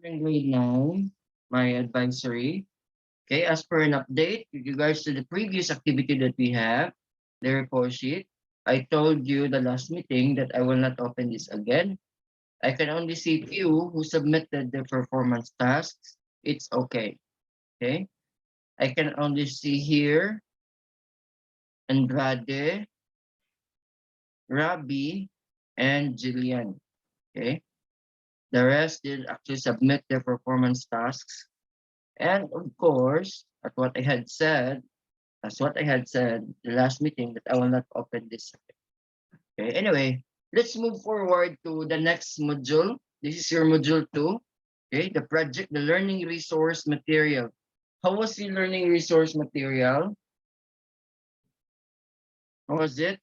in grade 9, my advisory. Okay, as per an update with regards to the previous activity that we have, the report sheet, I told you the last meeting that I will not open this again. I can only see few who submitted the performance tasks. It's okay. Okay. I can only see here Andrade, Rabi, and Jillian. Okay. The rest did actually submit their performance tasks. And of course, as what I had said the last meeting, that I will not open this. Okay. Anyway, let's move forward to the next module. This is your module 2. Okay, the learning resource material. How was the learning resource material? How was it?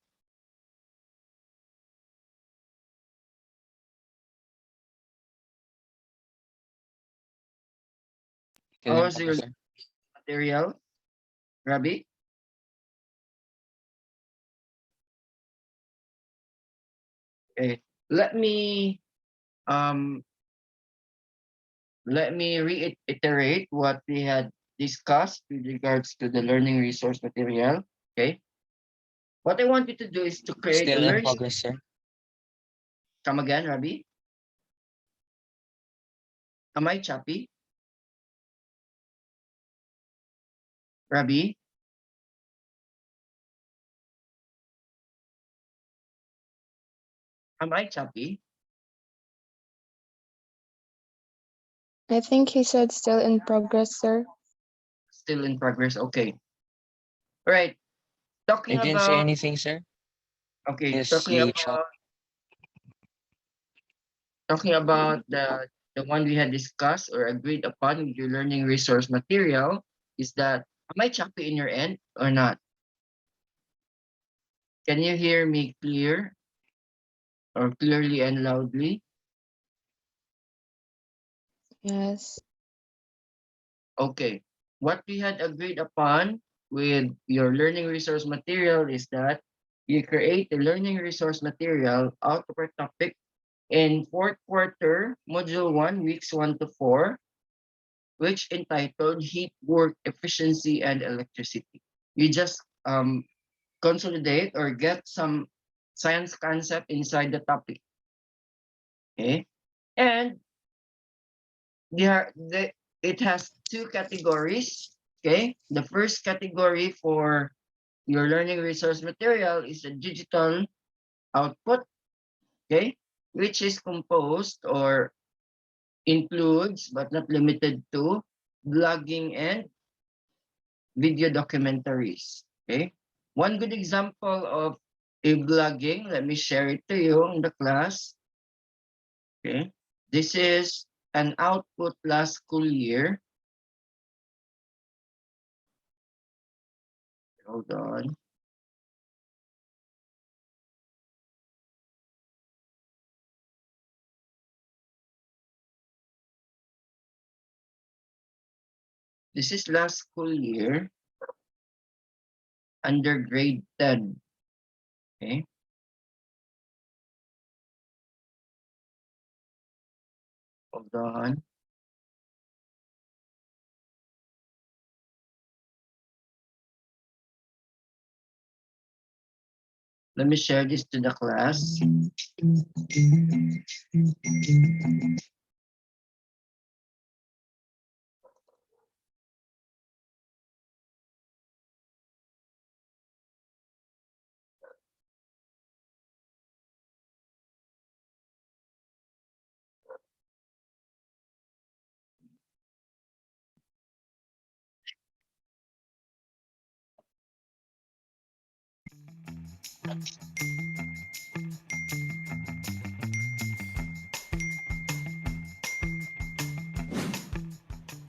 Still How in was your progress, sir. material, Rabi? Okay. Let me um reiterate what we had discussed with regards to the learning resource material. Okay. What I want you to do is to create a Still in learning. progress, sir. Come again, Rabi? Am I choppy? Rabi? Am I choppy? I think he said still in progress, sir. Still in progress. Okay. All right. Talking I didn't say about anything, sir. okay, Yes, you chat. talking about the one we had discussed or agreed upon with your learning resource material is that am I choppy in your end or not? Can you hear me clear or clearly and loudly? Yes. Okay. What we had agreed upon with your learning resource material is that you create a learning resource material out of our topic in fourth quarter, module 1, weeks 1 to 4, which entitled Heat Work Efficiency and Electricity. You just consolidate or get some science concept inside the topic. Okay. And it has two categories. Okay. The first category for your learning resource material is the digital output. Okay. Which is composed or includes but not limited to blogging and video documentaries. Okay. One good example of a blogging, let me share it to you in the class. Okay. This is an output last school year. Hold on. This is last school year under grade 10. Okay. Hold on. Let me share this to the class.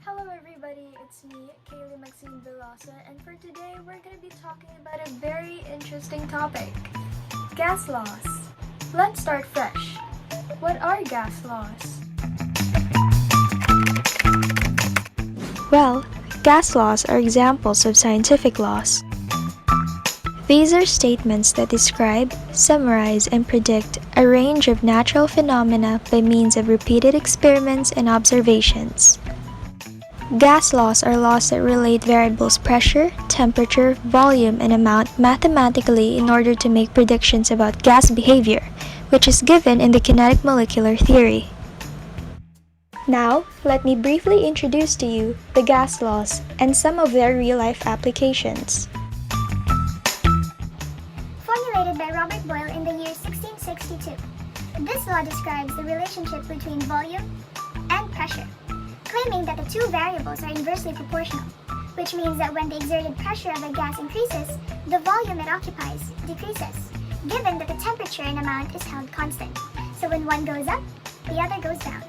Hello everybody, it's me, Kaylee Maxine Velosa, and for today we're going to be talking about a very interesting topic, gas laws. Let's start fresh. What are gas laws? Well, gas laws are examples of scientific laws. These are statements that describe, summarize, and predict a range of natural phenomena by means of repeated experiments and observations. Gas laws are laws that relate variables pressure, temperature, volume, and amount mathematically in order to make predictions about gas behavior, which is given in the kinetic molecular theory. Now, let me briefly introduce to you the gas laws and some of their real-life applications. Formulated by Robert Boyle in the year 1662. This law describes the relationship between volume and pressure, claiming that the two variables are inversely proportional, which means that when the exerted pressure of a gas increases, the volume it occupies decreases, given that the temperature and amount is held constant. So when one goes up, the other goes down.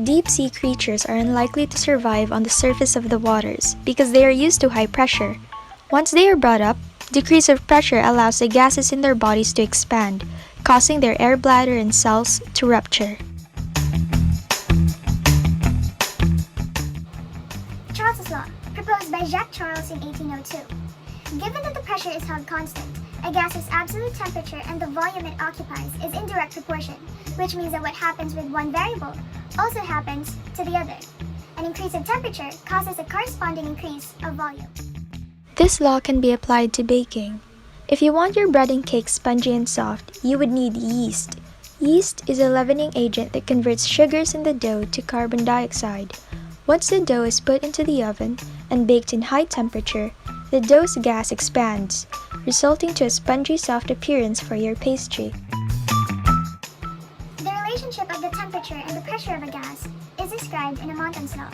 Deep-sea creatures are unlikely to survive on the surface of the waters because they are used to high pressure. Once they are brought up, decrease of pressure allows the gases in their bodies to expand, causing their air bladder and cells to rupture. Charles's law, proposed by Jacques Charles in 1802. Given that the pressure is held constant, a gas's absolute temperature and the volume it occupies is in direct proportion, which means that what happens with one variable also happens to the other. An increase of temperature causes a corresponding increase of volume. This law can be applied to baking. If you want your bread and cake spongy and soft, you would need yeast. Yeast is a leavening agent that converts sugars in the dough to carbon dioxide. Once the dough is put into the oven and baked in high temperature, the dough's gas expands, resulting to a spongy soft appearance for your pastry. The relationship of the temperature and the pressure of a gas is described in a Montan's law,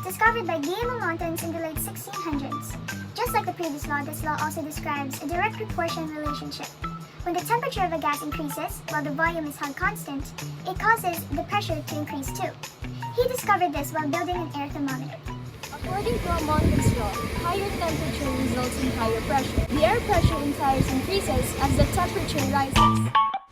discovered by Guillermo Montan's in the late 1600s. Just like the previous law, this law also describes a direct proportion relationship. When the temperature of a gas increases while the volume is held constant, it causes the pressure to increase too. He discovered this while building an air thermometer. According to Montan's law, higher temperature results in higher pressure. The air pressure in tires increases as the temperature rises.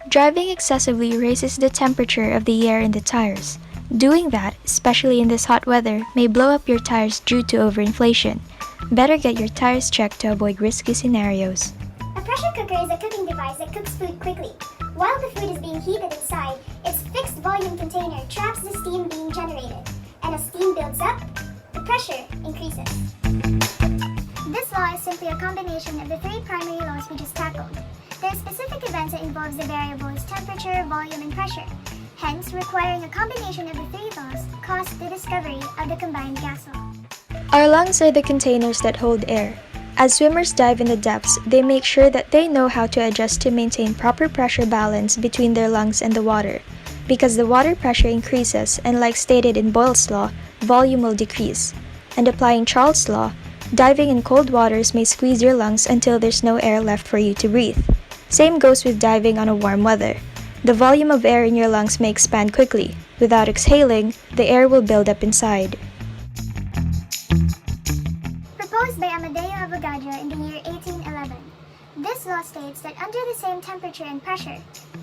Driving excessively raises the temperature of the air in the tires. Doing that, especially in this hot weather, may blow up your tires due to overinflation. Better get your tires checked to avoid risky scenarios. A pressure cooker is a cooking device that cooks food quickly. While the food is being heated inside, its fixed volume container traps the steam being generated, and as steam builds up, the pressure increases. This law is simply a combination of the three primary laws we just tackled. There are specific events that involves the variables temperature, volume, and pressure. Hence, requiring a combination of the three laws caused the discovery of the combined gas law. Our lungs are the containers that hold air. As swimmers dive in the depths, they make sure that they know how to adjust to maintain proper pressure balance between their lungs and the water. Because the water pressure increases, and like stated in Boyle's law, volume will decrease. And applying Charles' law, diving in cold waters may squeeze your lungs until there's no air left for you to breathe. Same goes with diving on a warm weather. The volume of air in your lungs may expand quickly. Without exhaling, the air will build up inside. Proposed by Amadeo Avogadro in the year 1811. This law states that under the same temperature and pressure,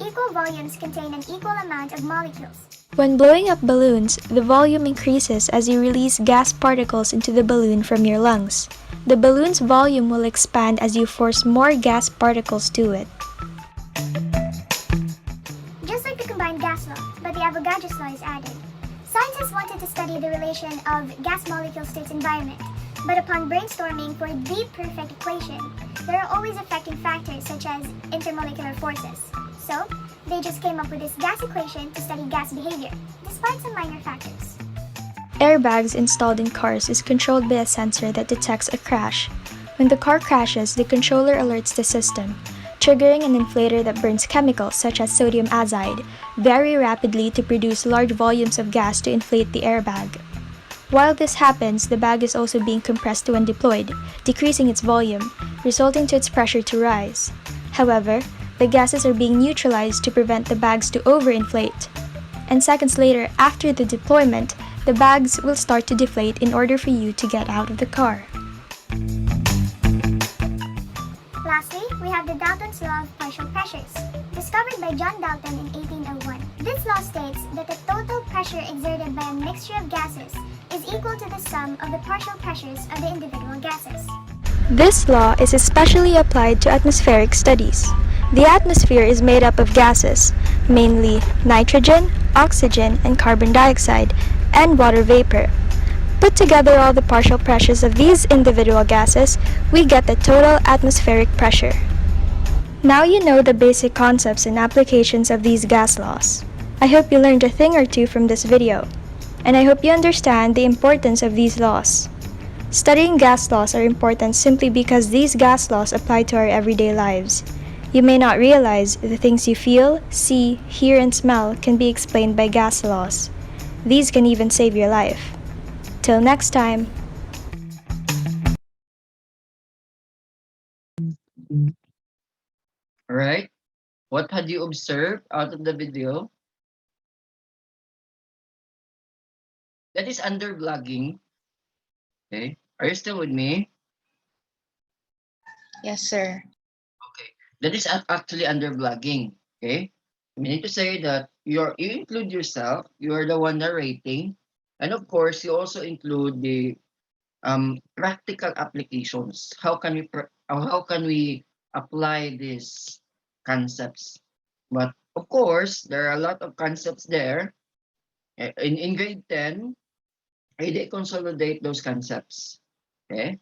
equal volumes contain an equal amount of molecules. When blowing up balloons, the volume increases as you release gas particles into the balloon from your lungs. The balloon's volume will expand as you force more gas particles to it. Just like the combined gas law, but the Avogadro's law is added. Scientists wanted to study the relation of gas molecules to its environment, but upon brainstorming for the perfect equation, there are always affecting factors such as intermolecular forces. So, they just came up with this gas equation to study gas behavior, despite some minor factors. Airbags installed in cars is controlled by a sensor that detects a crash. When the car crashes, the controller alerts the system, triggering an inflator that burns chemicals such as sodium azide very rapidly to produce large volumes of gas to inflate the airbag. While this happens, the bag is also being compressed when deployed, decreasing its volume, resulting to its pressure to rise. However, the gases are being neutralized to prevent the bags to overinflate. And seconds later, after the deployment, the bags will start to deflate in order for you to get out of the car. Lastly, we have the Dalton's law of partial pressures, discovered by John Dalton in 1801. This law states that the total pressure exerted by a mixture of gases is equal to the sum of the partial pressures of the individual gases. This law is especially applied to atmospheric studies. The atmosphere is made up of gases, mainly nitrogen, oxygen, and carbon dioxide, and water vapor. Put together all the partial pressures of these individual gases, we get the total atmospheric pressure. Now you know the basic concepts and applications of these gas laws. I hope you learned a thing or two from this video, and I hope you understand the importance of these laws. Studying gas laws are important simply because these gas laws apply to our everyday lives. You may not realize the things you feel, see, hear, and smell can be explained by gas laws. These can even save your life. Till next time. All right. What had you observed out of the video? That is undervlogging. Okay. Are you still with me? Yes, sir. Okay. That is actually undervlogging. Okay. I mean to say that you include yourself, you are the one narrating, and of course you also include the practical applications. How can we apply these concepts? But of course, there are a lot of concepts there. In grade 10, they consolidate those concepts. Okay.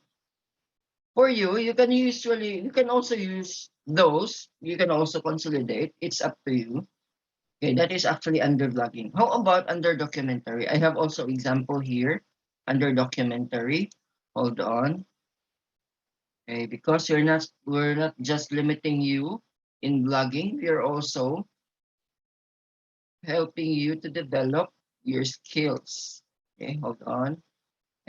For you, you can also use those. You can also consolidate. It's up to you. Okay, that is actually under vlogging. How about under documentary? I have also example here under documentary. Hold on. Okay, because we're not just limiting you in vlogging, we are also helping you to develop your skills. Okay, hold on.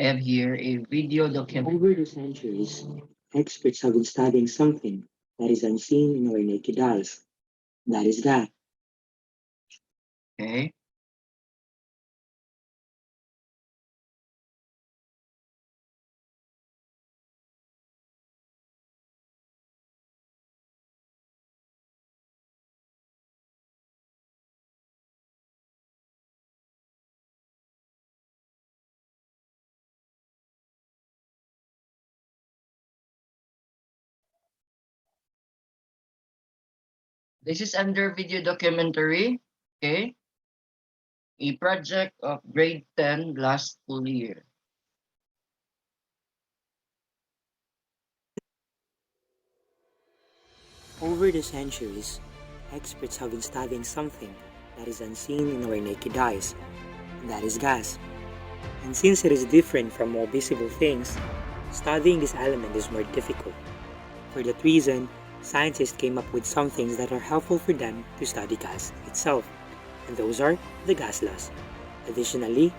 I have here a video document. Over the centuries, experts have been studying something that is unseen in our naked eyes. That is that. Okay. This is under video documentary. Okay. A project of grade 10 last school year. Over the centuries, experts have been studying something that is unseen in our naked eyes. That is gas. And since it is different from more visible things, studying this element is more difficult. For that reason, scientists came up with some things that are helpful for them to study gas itself, and those are the gas laws. Additionally,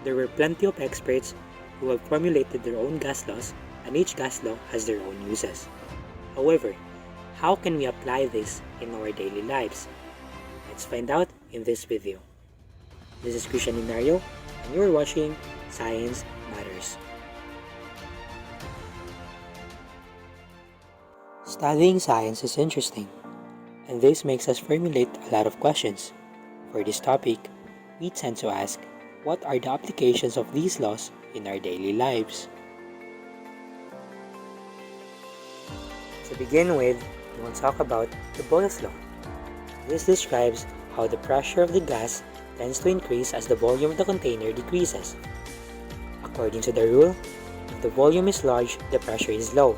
there were plenty of experts who have formulated their own gas laws, and each gas law has their own uses. However, how can we apply this in our daily lives? Let's find out in this video. This is Christian Inario, and you're watching Science Matters. Studying science is interesting, and this makes us formulate a lot of questions. For this topic, we tend to ask, what are the applications of these laws in our daily lives? To begin with, we will talk about the Boyle's law. This describes how the pressure of the gas tends to increase as the volume of the container decreases. According to the rule, if the volume is large, the pressure is low,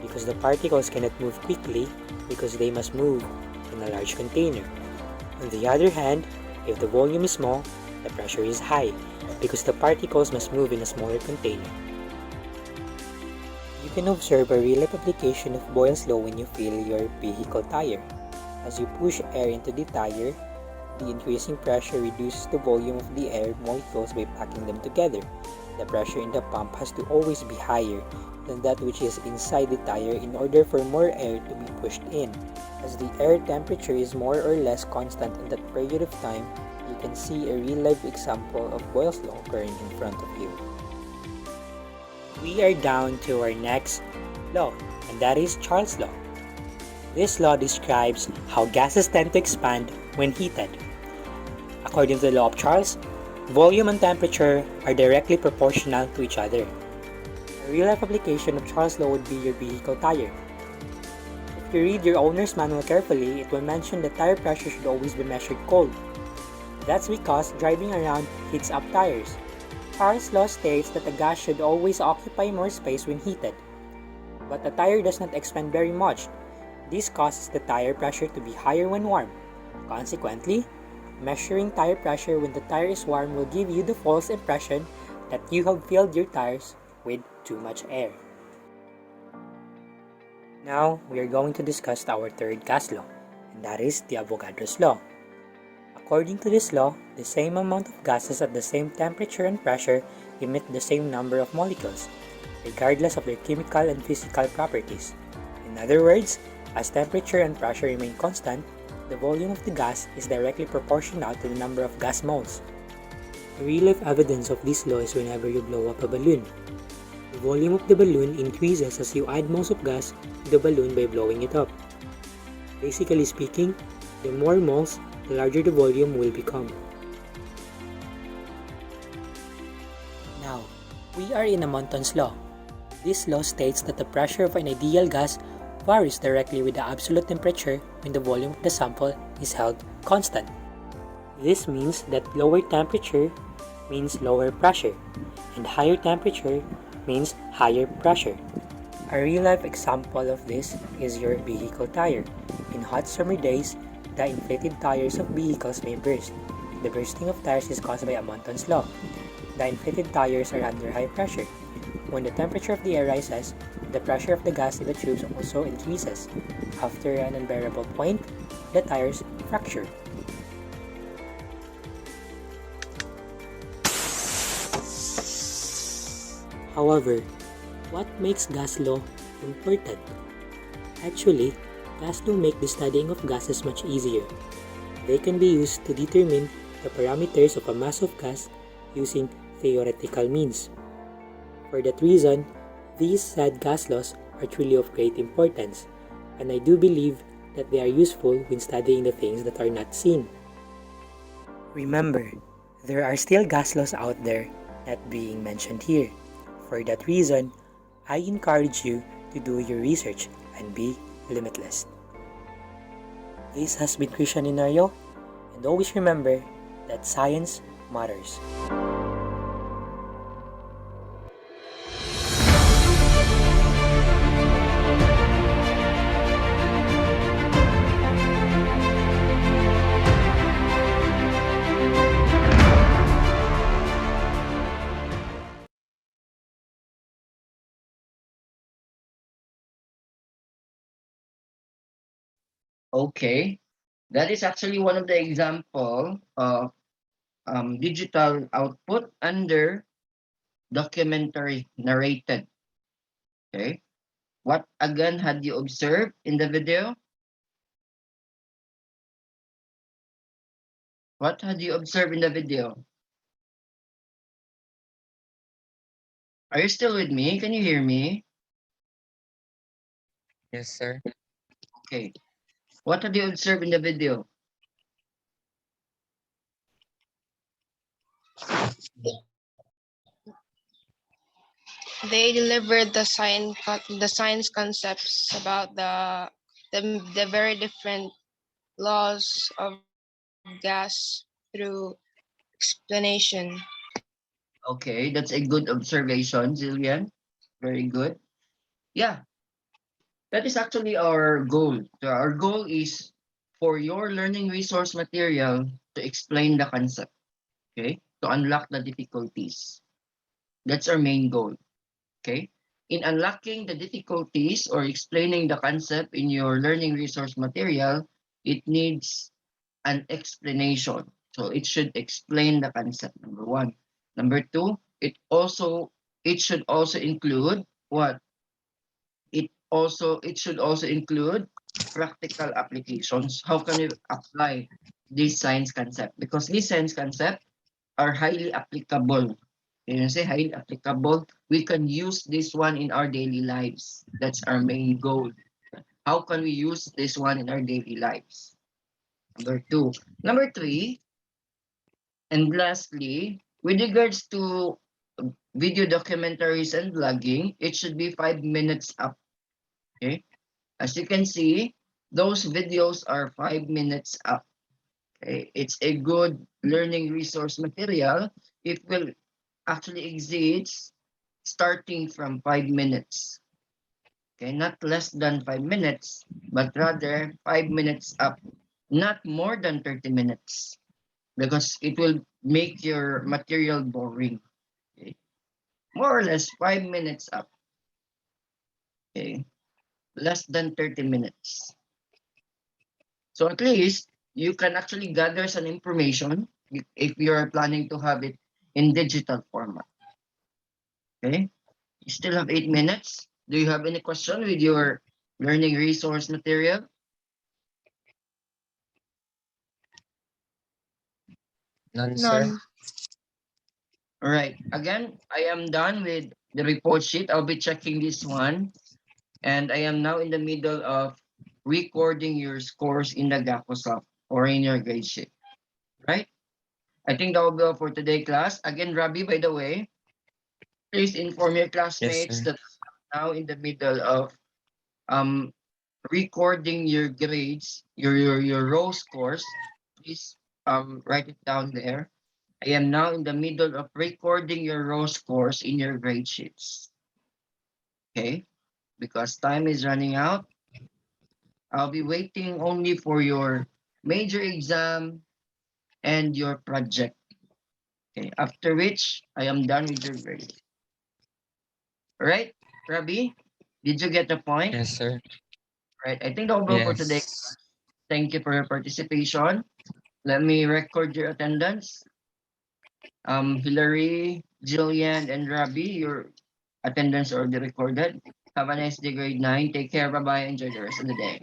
because the particles cannot move quickly because they must move in a large container. On the other hand, if the volume is small, the pressure is high because the particles must move in a smaller container. You can observe a real-life application of Boyle's law when you fill your vehicle tire. As you push air into the tire, the increasing pressure reduces the volume of the air molecules by packing them together. The pressure in the pump has to always be higher than that which is inside the tire in order for more air to be pushed in. As the air temperature is more or less constant in that period of time, you can see a real-life example of Boyle's law occurring in front of you. We are down to our next law, and that is Charles' law. This law describes how gases tend to expand when heated. According to the law of Charles, volume and temperature are directly proportional to each other. A real-life application of Charles' law would be your vehicle tire. If you read your owner's manual carefully, it will mention that tire pressure should always be measured cold. That's because driving around heats up tires. Charles' law states that the gas should always occupy more space when heated, but the tire does not expand very much. This causes the tire pressure to be higher when warm. Consequently, measuring tire pressure when the tire is warm will give you the false impression that you have filled your tires with too much air. Now, we are going to discuss our third gas law, and that is the Avogadro's law. According to this law, the same amount of gases at the same temperature and pressure emit the same number of molecules, regardless of their chemical and physical properties. In other words, as temperature and pressure remain constant, the volume of the gas is directly proportional to the number of gas moles. A real-life evidence of this law is whenever you blow up a balloon. The volume of the balloon increases as you add moles of gas to the balloon by blowing it up. Basically speaking, the more moles, the larger the volume will become. Now, we are in a Monton's law. This law states that the pressure of an ideal gas varies directly with the absolute temperature when the volume of the sample is held constant. This means that lower temperature means lower pressure, and higher temperature means higher pressure. A real-life example of this is your vehicle tire. In hot summer days, the inflated tires of vehicles may burst. The bursting of tires is caused by a Monton's law. The inflated tires are under high pressure. When the temperature of the air rises, the pressure of the gas in the tubes also increases. After an unbearable point, the tires fracture. However, what makes gas law important? Actually, gas law make the studying of gases much easier. They can be used to determine the parameters of a mass of gas using theoretical means. For that reason, these said gas laws are truly of great importance, and I do believe that they are useful when studying the things that are not seen. Remember, there are still gas laws out there not being mentioned here. For that reason, I encourage you to do your research and be limitless. This has been Christian Inario, and always remember that science matters. Okay, that is actually one of the example of digital output under documentary narrated. Okay, what again had you observed in the video? What had you observed in the video? Are you still with me? Can you hear me? Yes, sir. Okay, what had you observed in the video? They delivered the science concepts about the very different laws of gas through explanation. Okay, that's a good observation, Zillian. Very good. Yeah, that is actually our goal. So our goal is for your learning resource material to explain the concept, okay? To unlock the difficulties. That's our main goal, okay? In unlocking the difficulties or explaining the concept in your learning resource material, it needs an explanation. So it should explain the concept, number one. Number two, it should also include what? It should also include practical applications. How can you apply this science concept? Because these science concept are highly applicable. When you say highly applicable, we can use this one in our daily lives. That's our main goal. How can we use this one in our daily lives? Number two. Number three, and lastly, with regards to video documentaries and vlogging, it should be 5 minutes up. Okay. As you can see, those videos are 5 minutes up. Okay. It's a good learning resource material. It will actually exceeds starting from 5 minutes. Okay, not less than 5 minutes, but rather 5 minutes up, not more than 30 minutes, because it will make your material boring. Okay. More or less 5 minutes up. Okay, less than 30 minutes. So at least you can actually gather some information if you're planning to have it in digital format. Okay, you still have 8 minutes. Do you have any question with your learning resource material? None, sir. None. All right. Again, I am done with the report sheet. I'll be checking this one. And I am now in the middle of recording your scores in the GACOSOFT or in your grade sheet. Right? I think that will be all for today, class. Again, Rabi, by the way, please inform your Yes, classmates sir. that I'm now in the middle of um recording your grades, your row scores. Please write it down there. I am now in the middle of recording your row scores in your grade sheets. Okay? Because time is running out. I'll be waiting only for your major exam and your project. Okay? After which, I am done with your grade. All right, Rabi? Did you get the point? Yes, sir. Right. I think that'll be all for today. Yes. Thank you for your participation. Let me record your attendance. Hillary, Jillian, and Rabi, your attendance already recorded. Have a nice day, grade 9. Take care. Bye-bye. Enjoy the rest of the day.